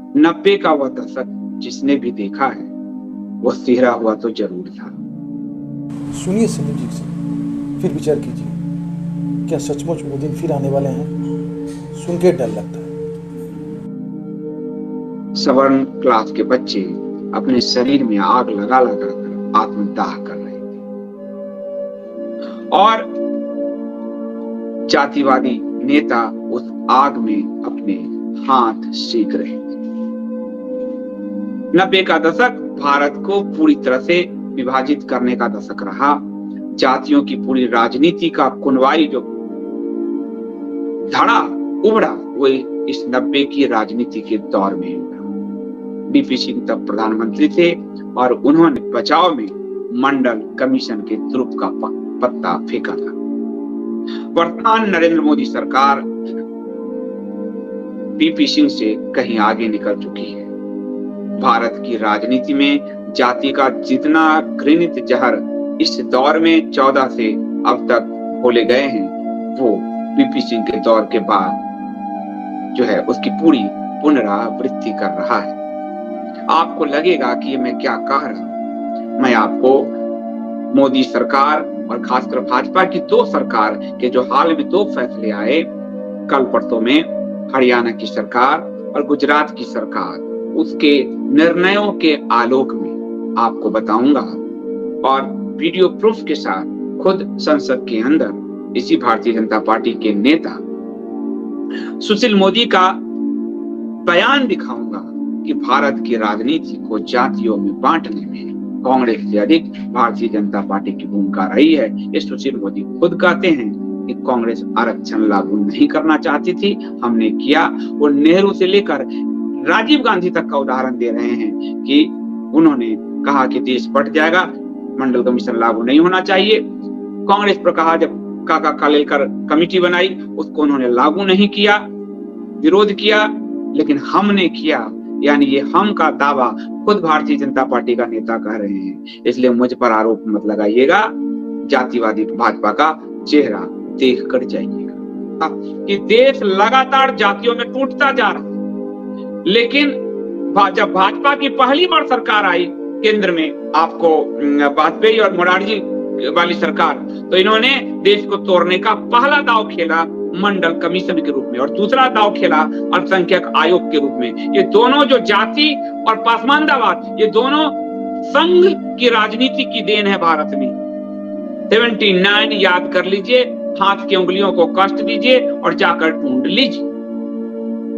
90 का वह दशक जिसने भी देखा है वह सिहरा हुआ तो जरूर था। सुनिए समीर जी से, फिर विचार कीजिए, क्या सचमुच वो दिन फिर आने वाले हैं? सुन के डर लगता है। सवर्ण क्लास के बच्चे अपने शरीर में आग लगा लगा कर आत्मदाह कर रहे थे और जातिवादी नेता उस आग में अपने हाथ सेक रहे थे। 90 का दशक भारत को पूरी तरह से विभाजित करने का दशक रहा। जातियों की पूरी राजनीति का कुनवाई जो धड़ा उभरा वो इस 90 की राजनीति के दौर में उभरा। बीपी सिंह तब प्रधानमंत्री थे और उन्होंने बचाव में मंडल कमीशन के तुरुप का पत्ता फेंका था। वर्तमान नरेंद्र मोदी सरकार बीपी सिंह से कहीं आगे निकल चुकी है। भारत की राजनीति में जाति का जितना घृणित जहर इस दौर में 14 से अब तक खोले गए हैं वो बीपी सिंह के दौर के बाद जो है उसकी पूरी पुनरावृत्ति कर रहा है। आपको लगेगा कि मैं क्या कह रहा हूं। मैं आपको मोदी सरकार और खासकर भाजपा की 2 सरकार के जो हाल में 2 फैसले आए कल परसों में, हरियाणा की सरकार और गुजरात की सरकार, उसके निर्णयों के आलोक में आपको बताऊंगा और वीडियो प्रूफ के साथ खुद संसद के अंदर इसी भारतीय जनता पार्टी के नेता सुशील मोदी का बयान दिखाऊंगा कि भारत की राजनीति को जातियों में बांटने में कांग्रेस से अधिक भारतीय जनता पार्टी की भूमिका रही है। ये सुशील मोदी खुद कहते हैं कि कांग्रेस आरक्षण लागू नहीं करना चाहती थी, हमने किया। वो नेहरू से लेकर राजीव गांधी तक का उदाहरण दे रहे हैं कि उन्होंने कहा कि देश बंट जाएगा, मंडल कमीशन लागू नहीं होना चाहिए। कांग्रेस पर कहा, जब काका कालेलकर कमेटी बनाई उसको उन्होंने लागू नहीं किया, विरोध किया, लेकिन हमने किया। यानी ये हम का दावा खुद भारतीय जनता पार्टी का नेता कह रहे हैं। इसलिए मुझ पर आरोप मत लगाइएगा, जातिवादी भाजपा का चेहरा देख कर जाइएगा कि देश लगातार जातियों में टूटता जा रहा है। लेकिन जब भाजपा की पहली बार सरकार आई केंद्र में, आपको वाजपेयी और मोरारजी वाली सरकार, तो इन्होंने देश को तोड़ने का पहला दांव खेला मंडल कमीशन के रूप में और दूसरा दांव खेला अल्पसंख्यक आयोग के रूप में। ये दोनों जो जाति और पासमानदावाद, ये दोनों संघ की राजनीति की देन है भारत में। 79 याद कर लीजिए, हाथ की उंगलियों को कष्ट दीजिए और जाकर ढूंढ लीजिए।